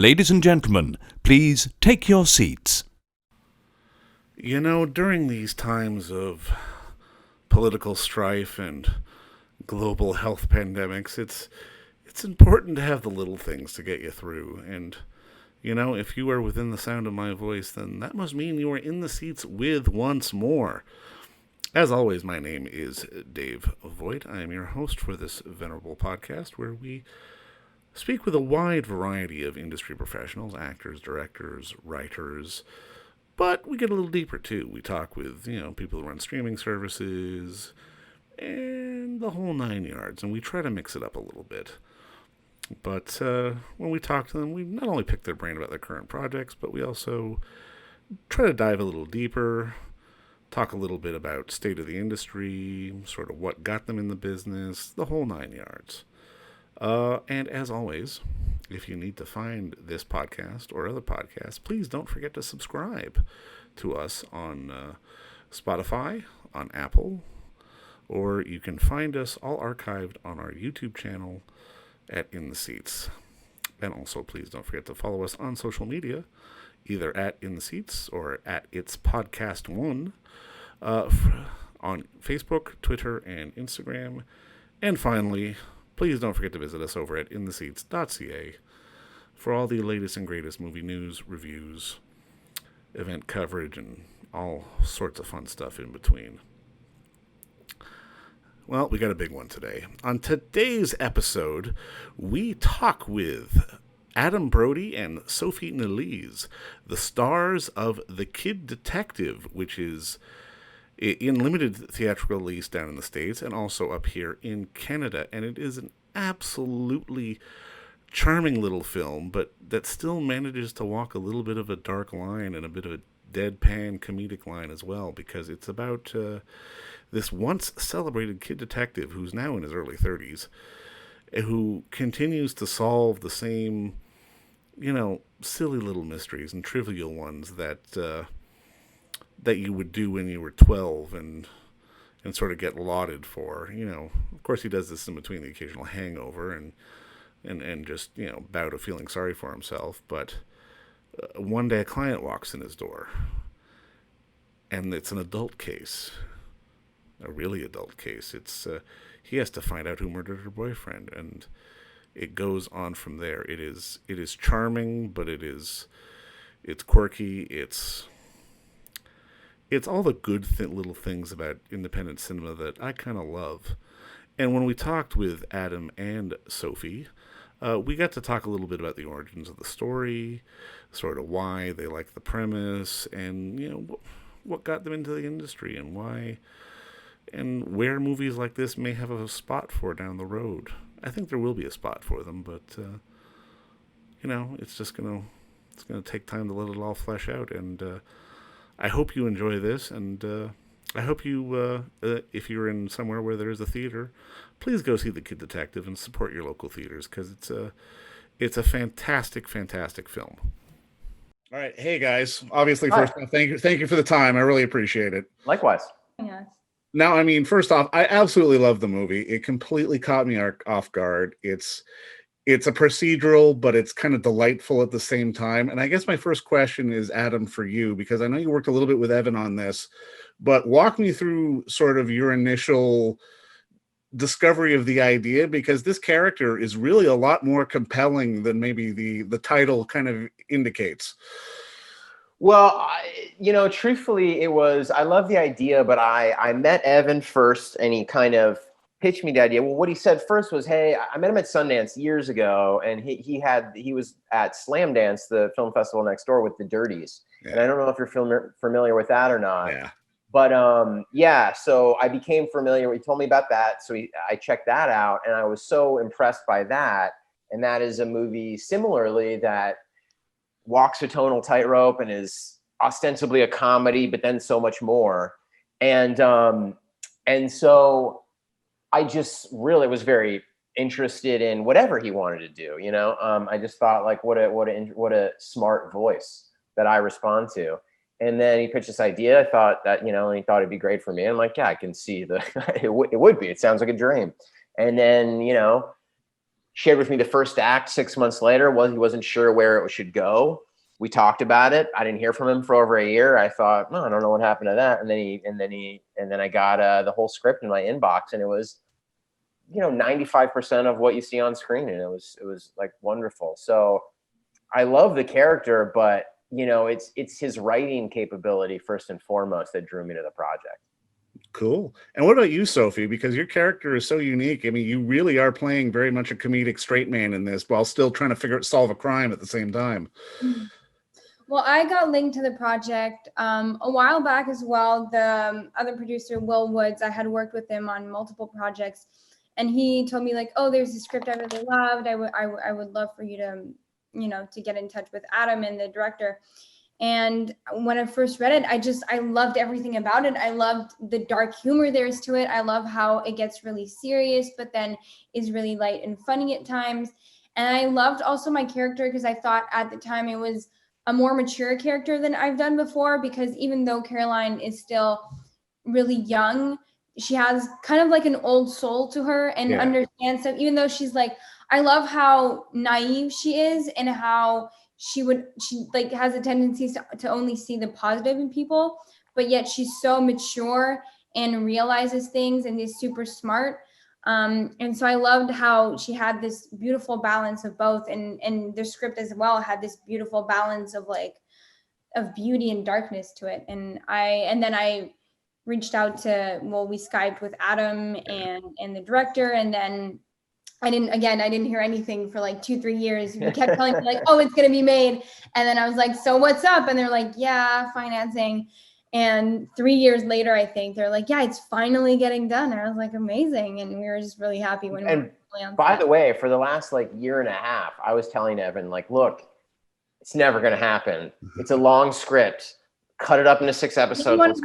Ladies and gentlemen, please take your seats. You know, during these times of political strife and global health pandemics, it's important to have the little things to get you through. And you know, if you are within the sound of my voice, then that must mean you are in the seats with once more. As always, my name is Dave Voigt. I am your host for this venerable podcast where we speak with a wide variety of industry professionals, actors, directors, writers, but we get a little deeper too. We talk with, people who run streaming services and the whole nine yards, and we try to mix it up a little bit. But when we talk to them, we not only pick their brain about their current projects, but we also try to dive a little deeper, talk a little bit about state of the industry, sort of what got them in the business, the whole nine yards. And as always, if you need to find this podcast or other podcasts, please don't forget to subscribe to us on Spotify, on Apple, or you can find us all archived on our YouTube channel at In the Seats. And also, please don't forget to follow us on social media, either at In the Seats or at It's Podcast One, on Facebook, Twitter, and Instagram. And finally, please don't forget to visit us over at intheseats.ca for all the latest and greatest movie news, reviews, event coverage, and all sorts of fun stuff in between. Well, we got a big one today. On today's episode, we talk with Adam Brody and Sophie Nelisse, the stars of The Kid Detective, which is in limited theatrical release down in the States and also up here in Canada. And it is an absolutely charming little film, but that still manages to walk a little bit of a dark line and a bit of a deadpan comedic line as well, because it's about this once celebrated kid detective who's now in his early 30s, who continues to solve the same, silly little mysteries and trivial ones that you would do when you were 12 and sort of get lauded for. Of course he does this in between the occasional hangover and just, bout of feeling sorry for himself. But one day a client walks in his door, and it's an adult case. A really adult case. It's he has to find out who murdered her boyfriend, and it goes on from there. It is charming, but it's quirky. It's all the good little things about independent cinema that I kind of love. And when we talked with Adam and Sophie, we got to talk a little bit about the origins of the story, sort of why they like the premise, and what got them into the industry, and why, and where movies like this may have a spot for down the road. I think there will be a spot for them, but it's just gonna take time to let it all flesh out. And I hope you enjoy this, and I hope you, if you're in somewhere where there is a theater, please go see The Kid Detective and support your local theaters, because it's a fantastic, fantastic film. All right, hey guys. Obviously, Hi. first off, thank you for the time. I really appreciate it. Likewise. Yes. Now, first off, I absolutely love the movie. It completely caught me off guard. It's a procedural, but it's kind of delightful at the same time. And I guess my first question is, Adam, for you, because I know you worked a little bit with Evan on this, but walk me through sort of your initial discovery of the idea, because this character is really a lot more compelling than maybe the title kind of indicates. Well, truthfully, I love the idea, but I met Evan first, and he kind of pitched me the idea. Well, what he said first was, hey, I met him at Sundance years ago, and he was at Slam Dance, the film festival next door, with the Dirties. Yeah. And I don't know if you're familiar with that or not. Yeah. But so I became familiar. He told me about that, so I checked that out, and I was so impressed by that. And that is a movie similarly that walks a tonal tightrope and is ostensibly a comedy, but then so much more. And so I just really was very interested in whatever he wanted to do. I just thought, like, what a smart voice that I respond to. And then he pitched this idea. I thought that, and he thought it'd be great for me. I'm like, yeah, I can see it would be. It sounds like a dream. And then, shared with me the first act 6 months later. He wasn't sure where it should go. We talked about it. I didn't hear from him for over a year. I thought, no, I don't know what happened to that. And then I got the whole script in my inbox, and it was, 95% of what you see on screen. And it was like wonderful. So I love the character, but it's his writing capability first and foremost that drew me to the project. Cool. And what about you, Sophie? Because your character is so unique. I mean, you really are playing very much a comedic straight man in this while still trying to solve a crime at the same time. Well, I got linked to the project a while back as well. The other producer, Will Woods, I had worked with him on multiple projects, and he told me like, oh, there's a script I really loved. I would love for you to, to get in touch with Adam and the director. And when I first read it, I loved everything about it. I loved the dark humor there's to it. I love how it gets really serious, but then is really light and funny at times. And I loved also my character because I thought at the time it was a more mature character than I've done before, because even though Caroline is still really young, she has kind of like an old soul to her and understands stuff, even though she's like, I love how naive she is and how she like has a tendency to only see the positive in people, but yet she's so mature and realizes things and is super smart. And so I loved how she had this beautiful balance of both, and the script as well had this beautiful balance of beauty and darkness to it. And then I reached out to, we Skyped with Adam and the director, and then I didn't hear anything for like 2-3 years. We kept telling me like, oh, it's going to be made. And then I was like, so what's up? And they're like, yeah, financing. And 3 years later, I think they're like, yeah, it's finally getting done. And I was like, amazing. And we were just really happy when we were on by set. the way, for the last year and a half, I was telling Evan, look, it's never going to happen. It's a long script. Cut it up into 6 episodes. Let's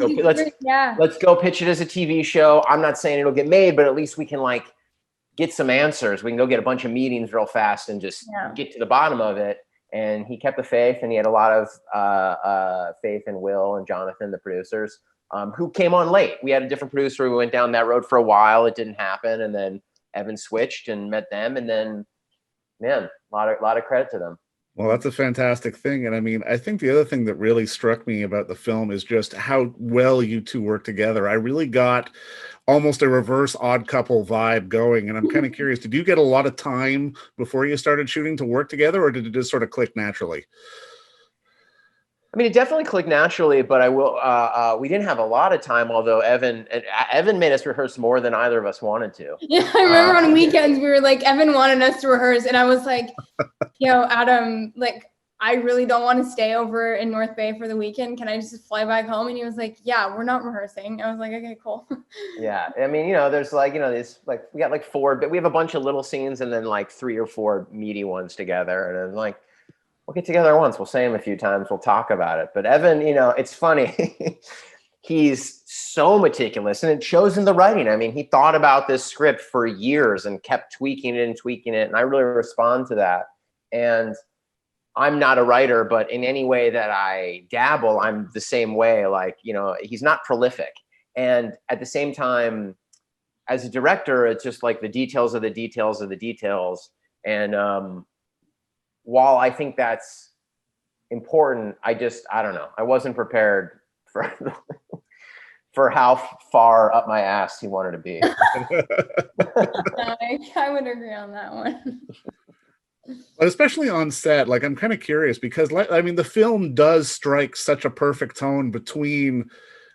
go pitch it as a TV show. I'm not saying it'll get made, but at least we can get some answers. We can go get a bunch of meetings real fast and just get to the bottom of it. And he kept the faith, and he had a lot of faith in Will and Jonathan, the producers, who came on late. We had a different producer. We went down that road for a while. It didn't happen. And then Evan switched and met them. And then, man, a lot of credit to them. Well, that's a fantastic thing. And I mean, I think the other thing that really struck me about the film is just how well you two work together. I really got almost a reverse Odd Couple vibe going. And I'm kind of curious, did you get a lot of time before you started shooting to work together, or did it just sort of click naturally? I mean, it definitely clicked naturally, but we didn't have a lot of time, although Evan made us rehearse more than either of us wanted to. Yeah, I remember on weekends, we were like, Evan wanted us to rehearse, and I was like, Adam, I really don't want to stay over in North Bay for the weekend. Can I just fly back home? And he was like, yeah, we're not rehearsing. I was like, okay, cool. Yeah. I mean, there's this, we got 4, but we have a bunch of little scenes and then 3 or 4 meaty ones together. And then we'll get together once. We'll say them a few times. We'll talk about it. But Evan, it's funny. He's so meticulous, and it shows in the writing. I mean, he thought about this script for years and kept tweaking it. And I really respond to that. And I'm not a writer, but in any way that I dabble, I'm the same way. He's not prolific. And at the same time, as a director, it's just the details of the details of the details. And while I think that's important, I don't know. I wasn't prepared for how far up my ass he wanted to be. I would agree on that one. But especially on set, I'm kind of curious because, the film does strike such a perfect tone between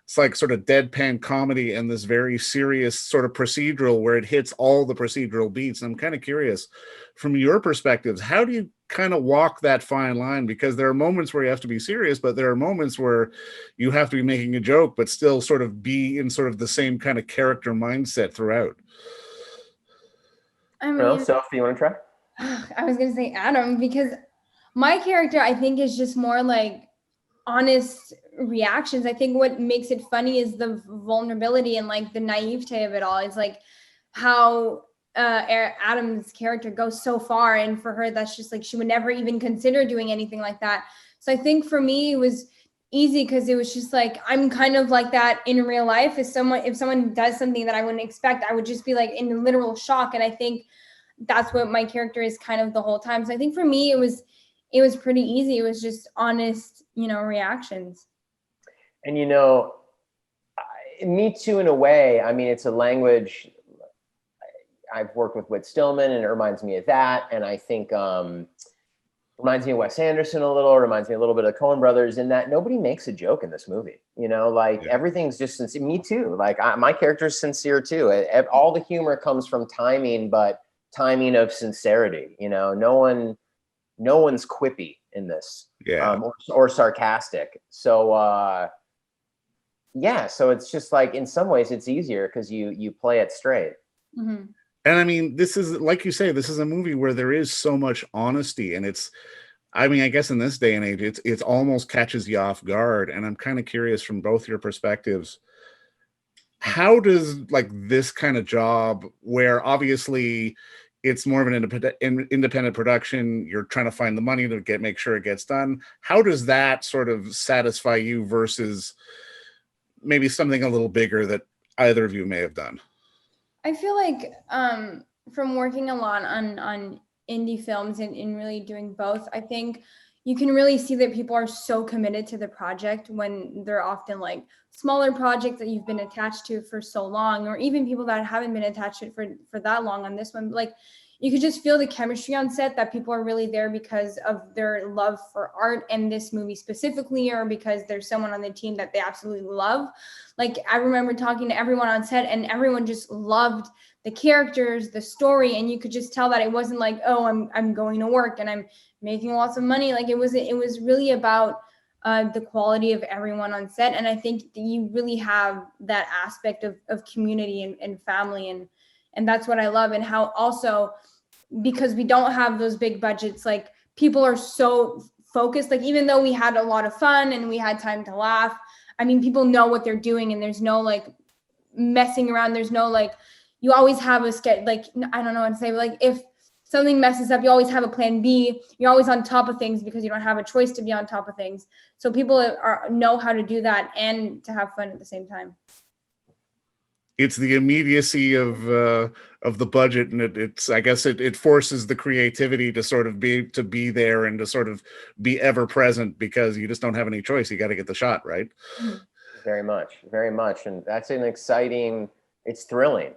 sort of deadpan comedy and this very serious sort of procedural where it hits all the procedural beats. And I'm kind of curious, from your perspectives, how do you kind of walk that fine line? Because there are moments where you have to be serious, but there are moments where you have to be making a joke, but still sort of be in sort of the same kind of character mindset throughout. Sophie, you want to try? I was going to say Adam, because my character, I think, is just more honest reactions. I think what makes it funny is the vulnerability and the naivete of it all. It's how Adam's character goes so far, and for her, that's just she would never even consider doing anything like that. So I think for me, it was easy because it was just I'm kind of like that in real life. If someone does something that I wouldn't expect, I would just be in literal shock. And I think that's what my character is kind of the whole time. So I think for me, it was pretty easy. It was just honest, reactions. And me too, in a way. I mean, it's a language. I've worked with Whit Stillman, and it reminds me of that. And I think reminds me of Wes Anderson a little. Reminds me a little bit of Coen Brothers, in that nobody makes a joke in this movie. Everything's just sincere. Me too. Like my character's sincere too. All the humor comes from timing, but timing of sincerity. No one's quippy in this, or sarcastic. So so it's just like, in some ways it's easier because you play it straight. Mm-hmm. And I mean, this is, like you say, this is a movie where there is so much honesty, and I guess in this day and age, it's almost catches you off guard. And I'm kind of curious, from both your perspectives, how does like this kind of job, where obviously it's more of an independent production, you're trying to find the money to make sure it gets done, how does that sort of satisfy you versus maybe something a little bigger that either of you may have done? I feel like from working a lot on indie films and really doing both, I think you can really see that people are so committed to the project when they're often like smaller projects that you've been attached to for so long, or even people that haven't been attached to it for that long on this one. Like, you could just feel the chemistry on set, that people are really there because of their love for art and this movie specifically, or because there's someone on the team that they absolutely love. Like, I remember talking to everyone on set, and everyone just loved the characters, the story, and you could just tell that it wasn't like, oh, I'm going to work and I'm making lots of money. Like, it was really about the quality of everyone on set. And I think that you really have that aspect of community and family, and that's what I love. And how also, because we don't have those big budgets, like, people are so focused. Like, even though we had a lot of fun and we had time to laugh, I mean, people know what they're doing, and there's no like messing around. There's no like, you always have a sketch, like, I don't know what to say, but like, if something messes up, you always have a plan B. You're always on top of things because you don't have a choice to be on top of things. So people know how to do that and to have fun at the same time. It's the immediacy of the budget, and I guess it forces the creativity to sort of be there and to sort of be ever present, because you just don't have any choice. You got to get the shot right. Very much, and that's it's thrilling.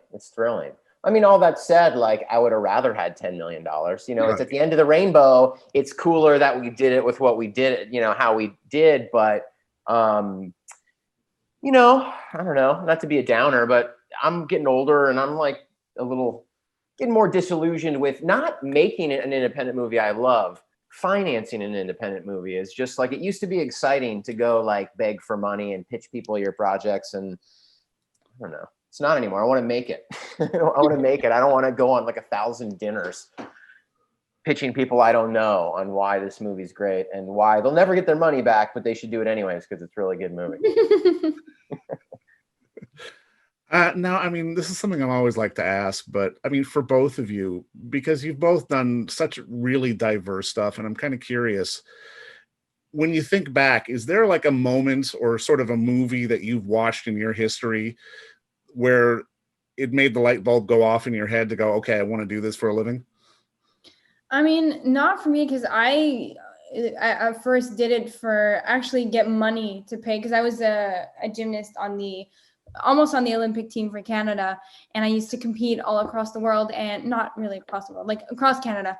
I mean, all that said, like, I would have rather had $10 million. It's at the end of the rainbow. It's cooler that we did it with what we did, how we did, but I don't know, not to be a downer, but I'm getting older, and I'm like a little getting more disillusioned with not making an independent movie I love. Financing an independent movie is just like, it used to be exciting to go like beg for money and pitch people your projects, and I don't know, it's not anymore. I want to make it. I don't want to go on like 1,000 dinners pitching people I don't know on why this movie's great and why they'll never get their money back, but they should do it anyways because it's a really good movie. Now, I mean, this is something I always like to ask, but I mean, for both of you, because you've both done such really diverse stuff, and I'm kind of curious, when you think back, is there like a moment or sort of a movie that you've watched in your history where it made the light bulb go off in your head to go, okay, I want to do this for a living? I mean, not for me, because I first did it for actually get money to pay, because I was a gymnast almost on the Olympic team for Canada, and I used to compete all across the world, and not really across the world, like across Canada.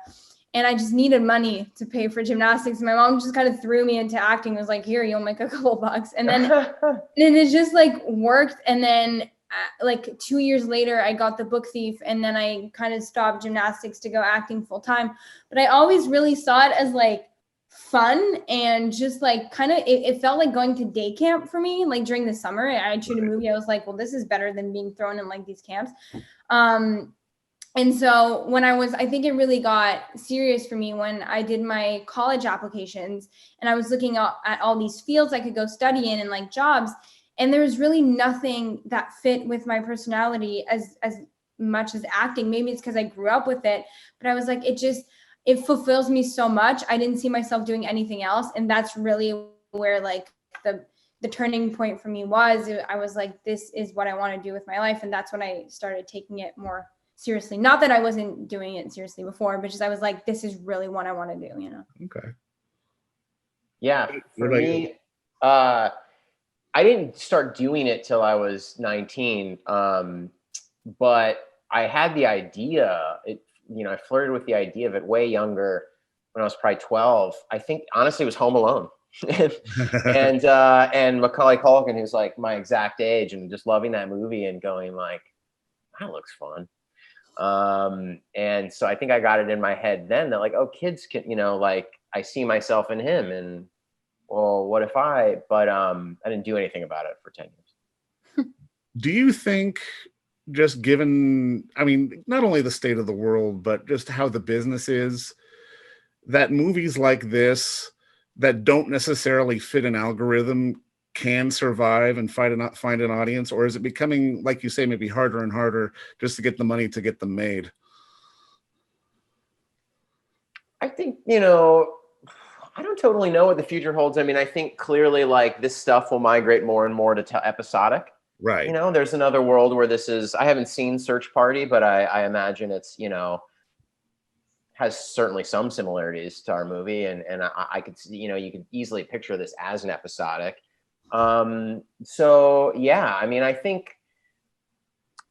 And I just needed money to pay for gymnastics. My mom just kind of threw me into acting. It was like, here, you'll make a couple bucks. And then it just like worked. And then like 2 years later, I got The Book Thief, and then I kind of stopped gymnastics to go acting full time. But I always really saw it as like fun, and just like kind of it felt like going to day camp for me. Like during the summer, I'd shoot a movie. I was like, well, this is better than being thrown in like these camps. And so when I think it really got serious for me when I did my college applications, and I was looking at all these fields I could go study in and like jobs, and there was really nothing that fit with my personality as much as acting. Maybe it's because I grew up with it, but I was like, it fulfills me so much. I didn't see myself doing anything else. And that's really where like the turning point for me was. I was like, this is what I want to do with my life. And that's when I started taking it more seriously. Not that I wasn't doing it seriously before, but just I was like, this is really what I want to do, you know? Okay. Yeah, for me, I didn't start doing it till I was 19, but I had the idea. I flirted with the idea of it way younger, when I was probably 12. I think honestly it was Home Alone, and Macaulay Culkin, who's like my exact age, and just loving that movie and going like, that looks fun. And so I think I got it in my head then that like, oh, kids can, like I see myself in him, and well, what if but I didn't do anything about it for 10 years. Do you think, just given, I mean, not only the state of the world, but just how the business is, that movies like this that don't necessarily fit an algorithm can survive and find an audience? Or is it becoming, like you say, maybe harder and harder just to get the money to get them made? I think, I don't totally know what the future holds. I mean, I think clearly like this stuff will migrate more and more to episodic. Right. There's another world where this is, I haven't seen Search Party, but I imagine it's, has certainly some similarities to our movie. And I could see, you could easily picture this as an episodic. So yeah, I mean, I think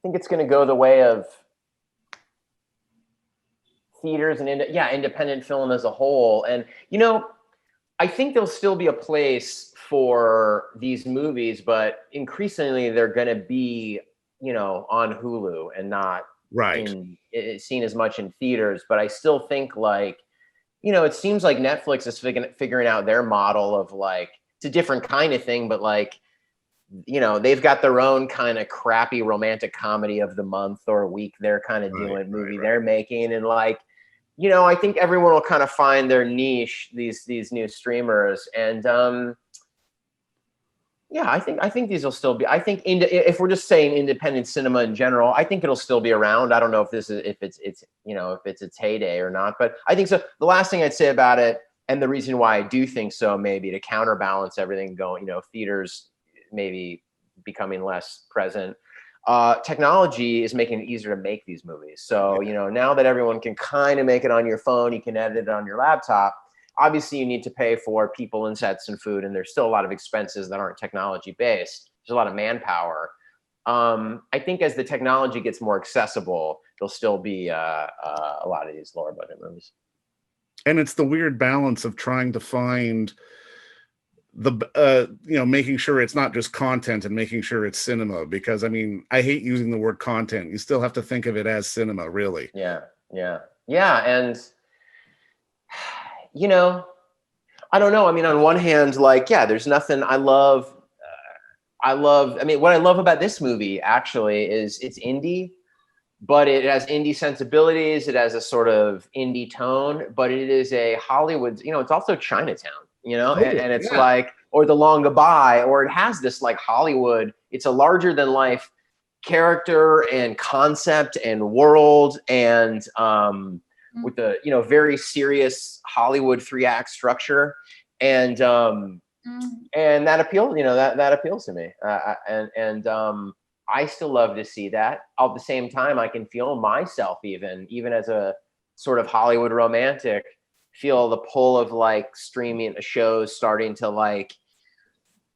it's going to go the way of theaters and independent film as a whole. And, I think there'll still be a place for these movies, but increasingly they're going to be, on Hulu and not seen as much in theaters. But I still think like, it seems like Netflix is figuring out their model of like, it's a different kind of thing, but like, they've got their own kind of crappy romantic comedy of the month or week they're kind of doing, movie they're making. And like, I think everyone will kind of find their niche, these new streamers. And I think these will still be, I think if we're just saying independent cinema in general, I think it'll still be around. I don't know if it's its heyday or not, but I think so. The last thing I'd say about it, and the reason why I do think so, maybe to counterbalance everything going, theaters maybe becoming less present. Technology is making it easier to make these movies. So, now that everyone can kind of make it on your phone, you can edit it on your laptop. Obviously, you need to pay for people and sets and food, and there's still a lot of expenses that aren't technology based. There's a lot of manpower. I think as the technology gets more accessible, there'll still be a lot of these lower budget movies. And it's the weird balance of trying to find making sure it's not just content and making sure it's cinema, because I mean, I hate using the word content. You still have to think of it as cinema, really. Yeah. And I don't know. I mean, on one hand, like, there's nothing I love. I mean, what I love about this movie actually is it's indie, but it has indie sensibilities. It has a sort of indie tone, but it is a Hollywood, it's also Chinatown. And it's like, or The Long Goodbye, or it has this like Hollywood, it's a larger than life character and concept and world, and with the, very serious Hollywood 3-act structure. And that appeals, that appeals to me. And I still love to see that. At the same time, I can feel myself even as a sort of Hollywood romantic, feel the pull of like streaming shows starting to like,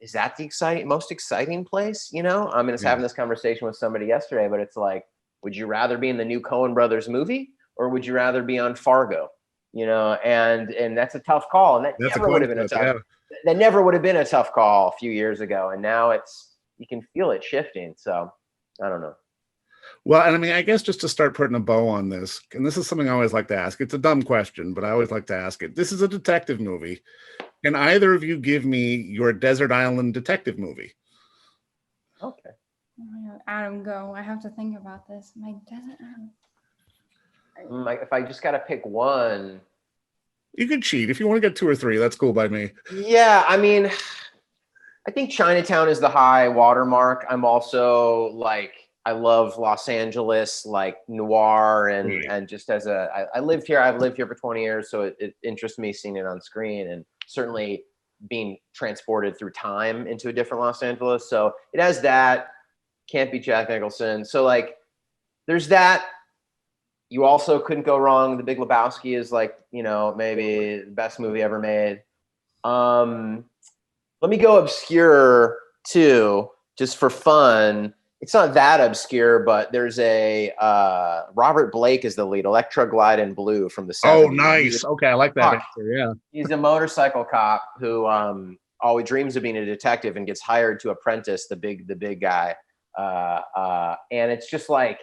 is that the most exciting place? I was having this conversation with somebody yesterday, but it's like, would you rather be in the new Coen Brothers movie, or would you rather be on Fargo? And that's a tough call. And that never would have been a tough call a few years ago. And now you can feel it shifting. So I don't know. Well, and I mean, I guess just to start putting a bow on this, and this is something I always like to ask. It's a dumb question, but I always like to ask it. This is a detective movie. Can either of you give me your desert island detective movie? Okay. Adam, go. I have to think about this. My desert island. If I just got to pick one. You could cheat. If you want to get 2 or 3, that's cool by me. Yeah, I mean, I think Chinatown is the high watermark. I'm also like, I love Los Angeles, like noir, and just as I've lived here for 20 years, so it interests me seeing it on screen, and certainly being transported through time into a different Los Angeles. So it has that. Can't be Jack Nicholson. So like, there's that. You also couldn't go wrong. The Big Lebowski is like, maybe the best movie ever made. Let me go obscure too, just for fun. It's not that obscure, but there's a Robert Blake is the lead, Electra Glide in Blue from the 70s. Oh, nice. Okay, I like that answer. Yeah. He's a motorcycle cop who always dreams of being a detective and gets hired to apprentice the big guy. And it's just like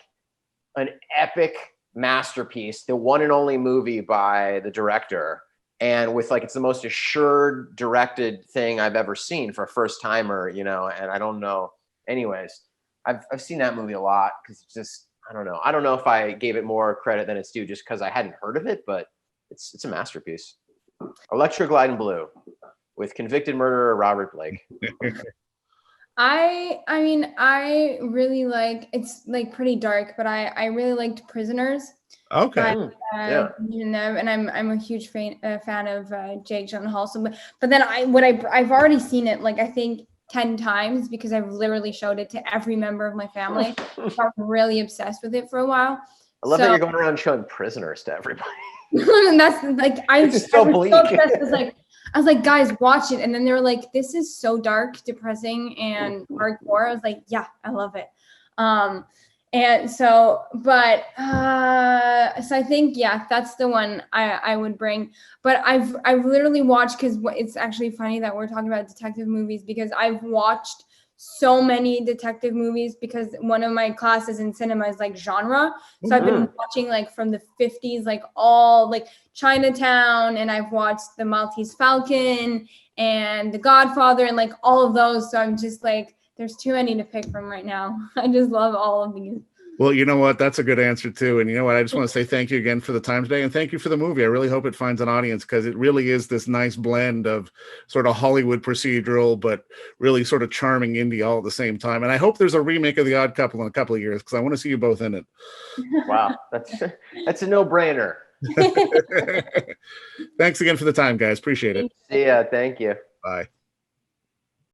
an epic masterpiece, the one and only movie by the director. And with it's the most assured directed thing I've ever seen for a first timer, and I don't know. Anyways, I've seen that movie a lot because it's just, I don't know. I don't know if I gave it more credit than it's due just because I hadn't heard of it, but it's a masterpiece. Electra Glide in Blue with convicted murderer Robert Blake. I mean, I really like, it's like pretty dark, but I really liked Prisoners. Okay. Yeah. And I'm a huge fan of Jake Gyllenhaal. So, but then I've already seen it I think 10 times because I've literally showed it to every member of my family. I got really obsessed with it for a while. I love that you're going around showing Prisoners to everybody. And that's I'm so bleak. So obsessed. I was like, guys, watch it. And then they were like, this is so dark, depressing, and hardcore. I was like, yeah, I love it. And so, but so I think, yeah, that's the one I would bring. But I've literally watched, because it's actually funny that we're talking about detective movies, because I've watched so many detective movies because one of my classes in cinema is genre. So I've been watching from the 50s, all Chinatown, and I've watched The Maltese Falcon and The Godfather and all of those. So I'm just there's too many to pick from right now. I just love all of these. Well, you know what? That's a good answer too. And you know what? I just want to say thank you again for the time today, and thank you for the movie. I really hope it finds an audience because it really is this nice blend of sort of Hollywood procedural, but really sort of charming indie all at the same time. And I hope there's a remake of The Odd Couple in a couple of years because I want to see you both in it. Wow, that's a no-brainer. Thanks again for the time, guys. Appreciate it. See ya. Thank you. Bye.